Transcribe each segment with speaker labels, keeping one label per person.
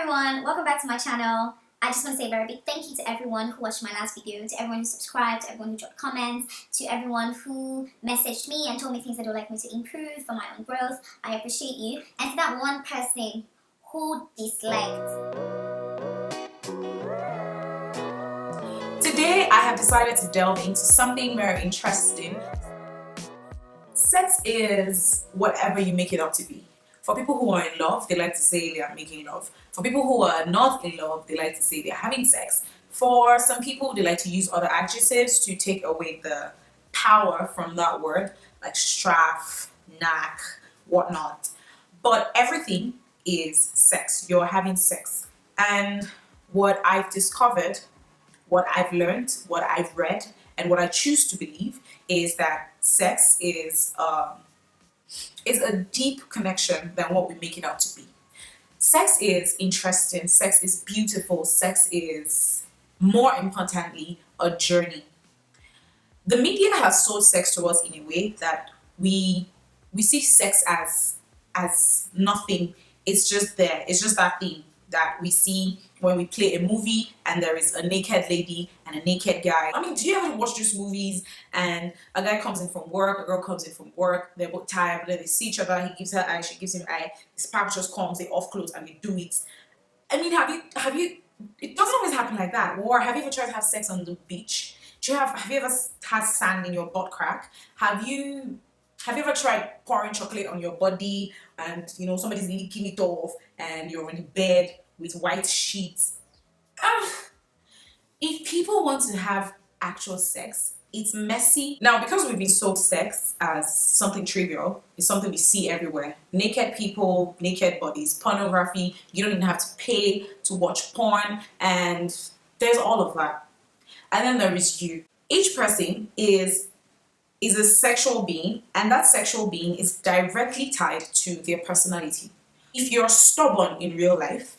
Speaker 1: everyone, welcome back to my channel. I just want to say a very big thank you to everyone who watched my last video, to everyone who subscribed, to everyone who dropped comments, to everyone who messaged me and told me things that they would like me to improve for my own growth. I appreciate you. And to that one person who disliked.
Speaker 2: Today I have decided to delve into something very interesting. Sex is whatever you make it out to be. For people who are in love, they like to say they are making love. For people who are not in love, they like to say they're having sex. For some people, they like to use other adjectives to take away the power from that word, like straff, knack, whatnot. But everything is sex. You're having sex. And what I've discovered, what I've learned, what I've read, and what I choose to believe is that sex is a deep connection than what we make it out to be. Sex is interesting, sex is beautiful, sex is, more importantly, a journey. The media has sold sex to us in a way that we see sex as nothing. It's just there. It's just that thing that we see when we play a movie and there is a naked lady and a naked guy. I mean, do you ever watch these movies and a guy comes in from work, a girl comes in from work, they're both tired, but then they see each other, he gives her eye, she gives him eye, the spark just comes, they off clothes and they do it. I mean, have you, it doesn't always happen like that. Or have you ever tried to have sex on the beach? Have you ever had sand in your butt crack? Have you ever tried pouring chocolate on your body and somebody's licking it off and you're in bed with white sheets? If people want to have actual sex, it's messy. Now, because we've been sold sex as something trivial, it's something we see everywhere. Naked people, naked bodies, pornography, you don't even have to pay to watch porn, and there's all of that. And then there is you. Each person is a sexual being, and that sexual being is directly tied to their personality. If you're stubborn in real life,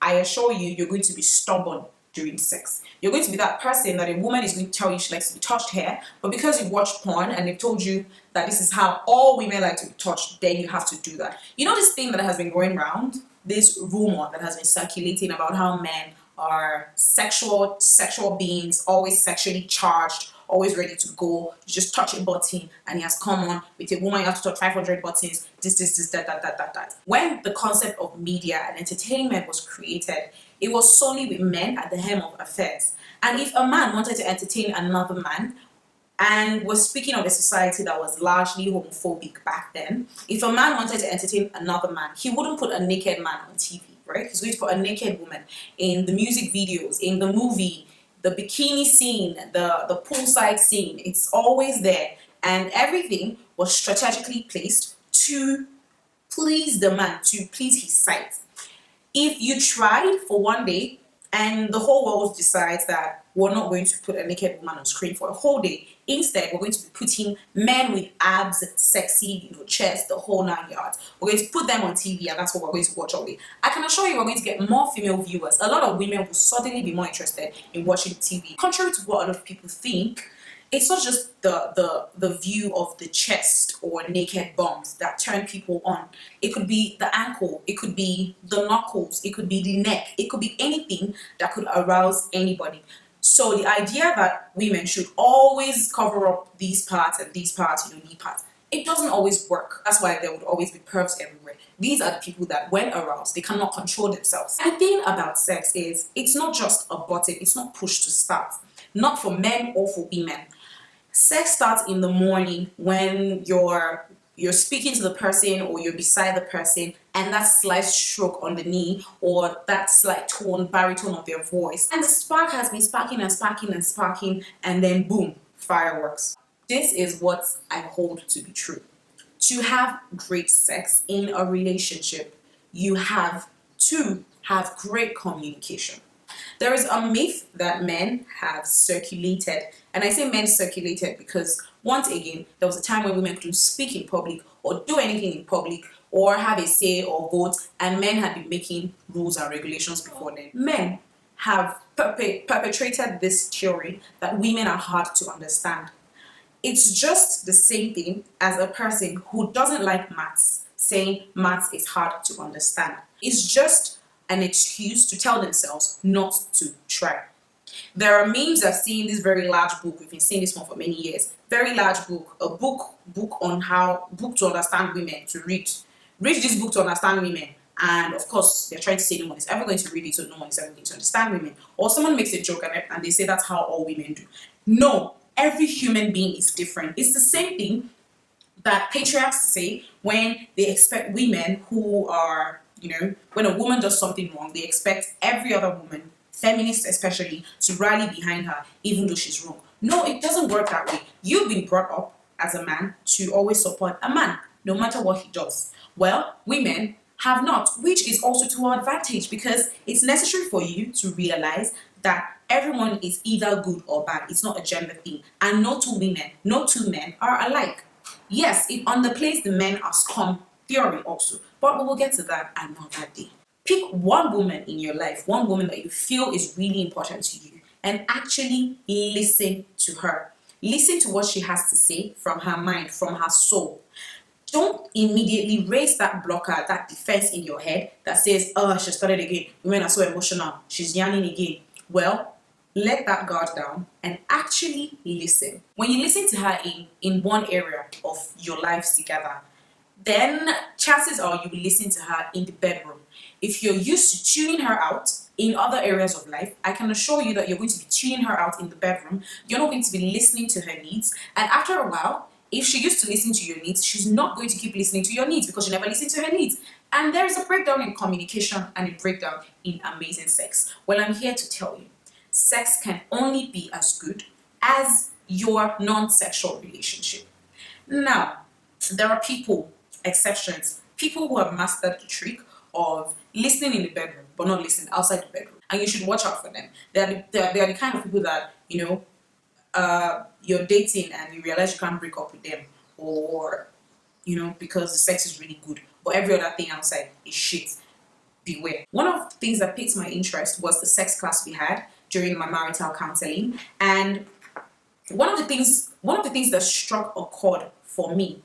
Speaker 2: I assure you, you're going to be stubborn during sex. You're going to be that person that a woman is going to tell you she likes to be touched here, but because you've watched porn and they've told you that this is how all women like to be touched, then you have to do that. You know this thing that has been going around, this rumor that has been circulating about how men are sexual beings, always sexually charged, always ready to go. You just touch a button and he has come on. With a woman, you have to touch 500 buttons, this, that. When the concept of media and entertainment was created, it was solely with men at the helm of affairs. And if a man wanted to entertain another man, and we're speaking of a society that was largely homophobic back then, if a man wanted to entertain another man, he wouldn't put a naked man on TV, right? He's going to put a naked woman in the music videos, in the movie, the bikini scene, the poolside scene. It's always there, and everything was strategically placed to please the man, to please his sight. If you tried for one day and the whole world decides that we're not going to put a naked woman on screen for a whole day, instead we're going to be putting men with abs, sexy, chest, the whole 9 yards. We're going to put them on TV, and that's what we're going to watch all day. I can assure you we're going to get more female viewers. A lot of women will suddenly be more interested in watching TV. Contrary to what a lot of people think, it's not just the view of the chest or naked bums that turn people on. It could be the ankle, it could be the knuckles, it could be the neck, it could be anything that could arouse anybody. So the idea that women should always cover up these parts and these parts, knee parts, it doesn't always work. That's why there would always be pervs everywhere. These are the people that, when aroused, they cannot control themselves. And the thing about sex is, it's not just a button, it's not push to start. Not for men or for women. Sex starts in the morning when you're speaking to the person or you're beside the person, and that slight stroke on the knee or that slight baritone of their voice, and the spark has been sparking and sparking and sparking, and then boom, fireworks. This is what I hold to be true. To have great sex in a relationship, you have to have great communication. There is a myth that men have circulated, and I say men circulated because, once again, there was a time when women couldn't speak in public or do anything in public or have a say or vote, and men had been making rules and regulations before then. Men have perpetrated this theory that women are hard to understand. It's just the same thing as a person who doesn't like maths saying maths is hard to understand. It's just an excuse to tell themselves not to try. There are memes I've seen, this very large book, we've been seeing this one for many years. Very large book, a book on how, book to understand women, to read. Read this book to understand women. And of course, they're trying to say no one is ever going to read it, so no one is ever going to understand women. Or someone makes a joke and they say that's how all women do. No, every human being is different. It's the same thing that patriarchs say when they expect women who are, when a woman does something wrong, they expect every other woman, feminists especially, to rally behind her even though she's wrong. No, it doesn't work that way. You've been brought up as a man to always support a man, no matter what he does. Well, women have not, which is also to our advantage, because it's necessary for you to realize that everyone is either good or bad. It's not a gender thing. And no two men are alike. Yes, it underplays the men are scum theory also, but we will get to that another day. Pick one woman in your life, one woman that you feel is really important to you, and actually listen to her. Listen to what she has to say from her mind, from her soul. Don't immediately raise that blocker, that defense in your head that says, oh, she started again. Women are so emotional. She's yarning again. Well, let that guard down and actually listen. When you listen to her in one area of your lives together, then chances are you will listen to her in the bedroom. If you're used to tuning her out in other areas of life, I can assure you that you're going to be tuning her out in the bedroom. You're not going to be listening to her needs. And after a while, if she used to listen to your needs, she's not going to keep listening to your needs because you never listen to her needs. And there is a breakdown in communication and a breakdown in amazing sex. Well, I'm here to tell you, sex can only be as good as your non-sexual relationship. Now, there are exceptions, people who have mastered the trick of listening in the bedroom but not listening outside the bedroom. And you should watch out for them. They are the kind of people that, you're dating and you realize you can't break up with them, or because the sex is really good but every other thing outside is shit. Beware. One of the things that piqued my interest was the sex class we had during my marital counseling, and one of the things that struck a chord for me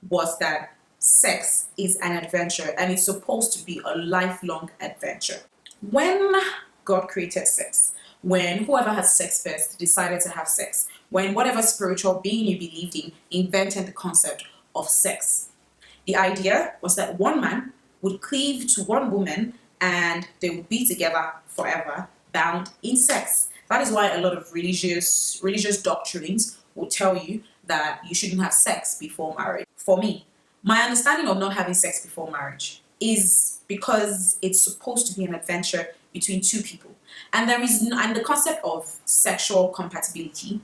Speaker 2: was that sex is an adventure and it's supposed to be a lifelong adventure. When God created sex, when whoever had sex first decided to have sex, when whatever spiritual being you believed in invented the concept of sex, the idea was that one man would cleave to one woman and they would be together forever, bound in sex. That is why a lot of religious doctrines will tell you that you shouldn't have sex before marriage. For me, my understanding of not having sex before marriage is because it's supposed to be an adventure between two people. And the concept of sexual compatibility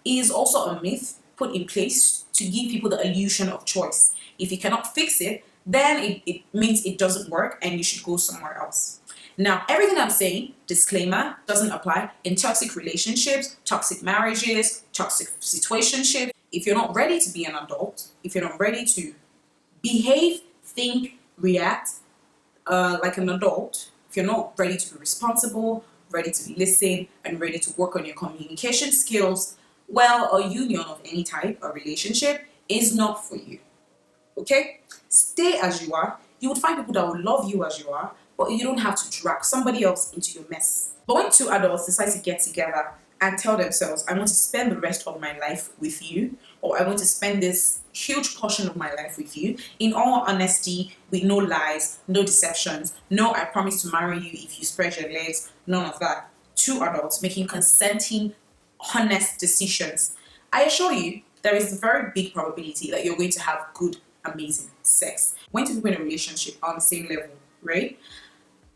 Speaker 2: is also a myth put in place to give people the illusion of choice. If you cannot fix it, then it means it doesn't work and you should go somewhere else. Now, everything I'm saying, disclaimer, doesn't apply in toxic relationships, toxic marriages, toxic situationships. If you're not ready to be an adult, if you're not ready to behave, think, react like an adult, if you're not ready to be responsible, ready to listen, and ready to work on your communication skills, well, a union of any type, a relationship, is not for you. Okay? Stay as you are. You would find people that will love you as you are, but you don't have to drag somebody else into your mess. But when two adults decide to get together and tell themselves, I want to spend the rest of my life with you, or I want to spend this huge portion of my life with you, in all honesty, with no lies, no deceptions, no I promise to marry you if you spread your legs, none of that. Two adults making consenting, honest decisions. I assure you, there is a very big probability that you're going to have good, amazing sex. When two people in a relationship are on the same level, right?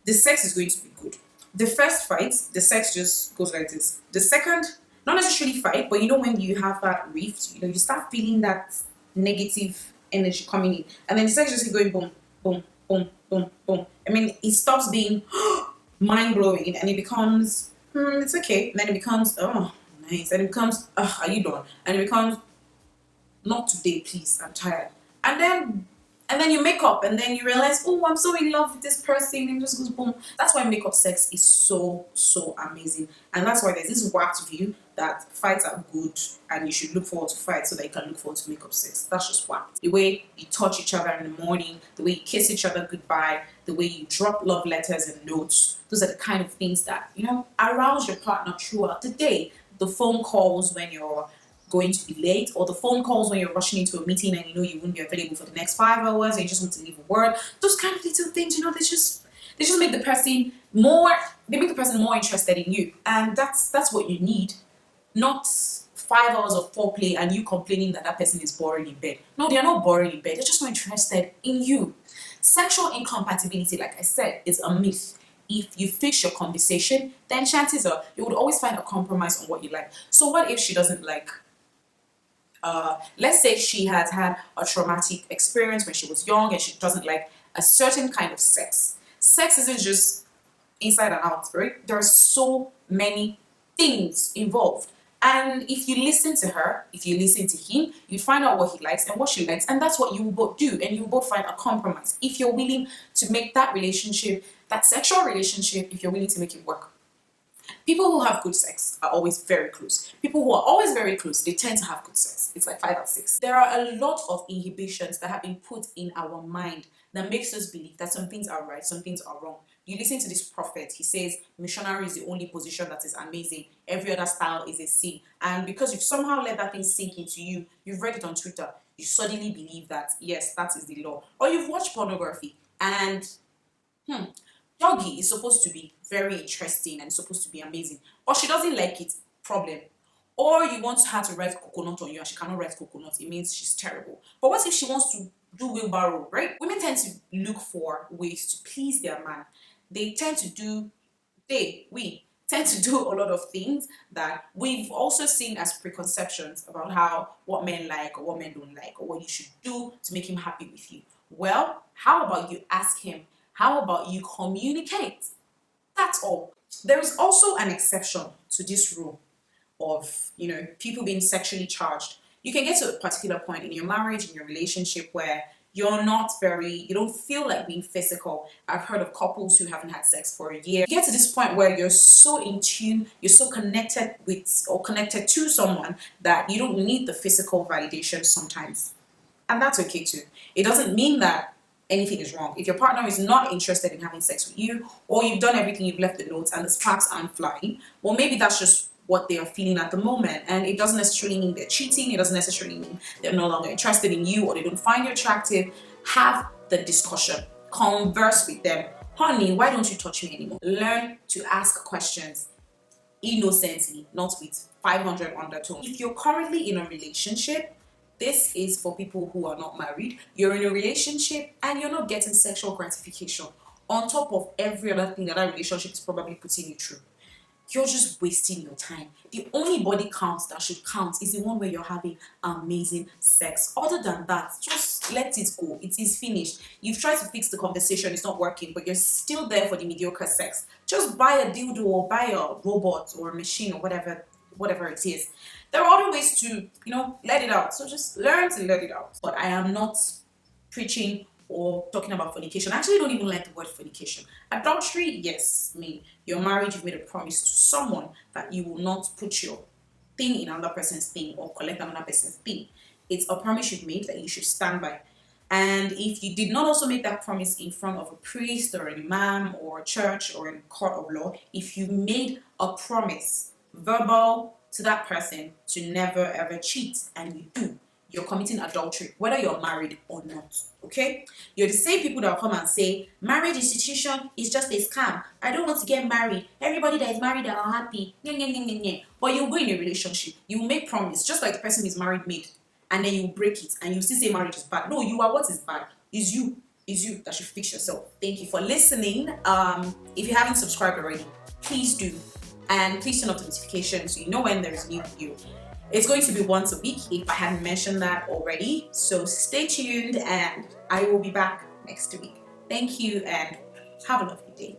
Speaker 2: The sex is going to be good. The first fight, the sex just goes like this. The second, not necessarily fight, but when you have that rift, you start feeling that negative energy coming in. And then the sex just keeps going boom, boom, boom, boom, boom. I mean, it stops being mind-blowing and it becomes, it's okay. And then it becomes, oh, nice. And it becomes, are you done? And it becomes, not today, please, I'm tired. And then And then you make up and then you realize, oh, I'm so in love with this person, and it just goes boom. That's why makeup sex is so amazing. And that's why there's this warped view that fights are good and you should look forward to fights so that you can look forward to makeup sex. That's just warped. The way you touch each other in the morning, the way you kiss each other goodbye, the way you drop love letters and notes, those are the kind of things that, arouse your partner throughout the day. The phone calls when you're going to be late, or the phone calls when you're rushing into a meeting and you won't be available for the next 5 hours and you just want to leave a word. Those kind of little things, they just make the person more interested in you. And that's what you need. Not 5 hours of foreplay and you complaining that person is boring in bed. No, they're not boring in bed, they're just not interested in you. Sexual incompatibility, like I said, is a myth. If you fix your conversation, then chances are you would always find a compromise on what you like. So what if she doesn't like, let's say she has had a traumatic experience when she was young and she doesn't like a certain kind of sex. Sex isn't just inside and out, right? There are so many things involved. And if you listen to her, if you listen to him, you find out what he likes and what she likes, and that's what you will both do, and you will both find a compromise. If you're willing to make that relationship, that sexual relationship, if you're willing to make it work. People who have good sex are always very close. People who are always very close, they tend to have good sex. It's like 5 out of 6. There are a lot of inhibitions that have been put in our mind that makes us believe that some things are right, some things are wrong. You listen to this prophet, he says missionary is the only position that is amazing. Every other style is a sin. And because you've somehow let that thing sink into you, you've read it on Twitter, you suddenly believe that, yes, that is the law. Or you've watched pornography and, doggy is supposed to be very interesting and supposed to be amazing, but she doesn't like it, problem. Or you want her to write coconut on you and she cannot write coconut, it means she's terrible. But what if she wants to do wheelbarrow, right? Women tend to look for ways to please their man. We tend to do a lot of things that we've also seen as preconceptions about what men like or what men don't like or what you should do to make him happy with you. Well, how about you ask him? How about you communicate? That's all. There is also an exception to this rule of, people being sexually charged. You can get to a particular point in your marriage, in your relationship, where you don't feel like being physical. I've heard of couples who haven't had sex for a year. You get to this point where you're so in tune, you're so connected with or connected to someone that you don't need the physical validation sometimes. And that's okay too. It doesn't mean that anything is wrong. If your partner is not interested in having sex with you, or you've done everything, you've left the notes and the sparks aren't flying, well, maybe that's just what they are feeling at the moment. And it doesn't necessarily mean they're cheating. It doesn't necessarily mean they're no longer interested in you or they don't find you attractive. Have the discussion. Converse with them. Honey, why don't you touch me anymore? Learn to ask questions innocently, not with 500 undertones. If you're currently in a relationship, this is for people who are not married. You're in a relationship and you're not getting sexual gratification on top of every other thing that relationship is probably putting you through. You're just wasting your time. The only body count that should count is the one where you're having amazing sex. Other than that, just let it go. It is finished. You've tried to fix the conversation, it's not working, but you're still there for the mediocre sex. Just buy a dildo or buy a robot or a machine or whatever it is. There are other ways to, let it out. So just learn to let it out. But I am not preaching or talking about fornication. I actually don't even like the word fornication. Adultery, yes. You're married, you've made a promise to someone that you will not put your thing in another person's thing or collect another person's thing. It's a promise you've made that you should stand by. And if you did not also make that promise in front of a priest or an imam or a church or in court of law, if you made a promise, verbal, to that person to never ever cheat, and you do, you're committing adultery, whether you're married or not. Okay? You're the same people that will come and say, marriage institution is just a scam. I don't want to get married. Everybody that is married are unhappy. But you go in a relationship, you will make promise, just like the person is married made, and then you break it, and you still say marriage is bad. No, you are what is bad. Is you that should fix yourself. Thank you for listening. If you haven't subscribed already, please do. And please turn on notifications so you know when there is a new video. It's going to be once a week if I hadn't mentioned that already. So stay tuned and I will be back next week. Thank you and have a lovely day.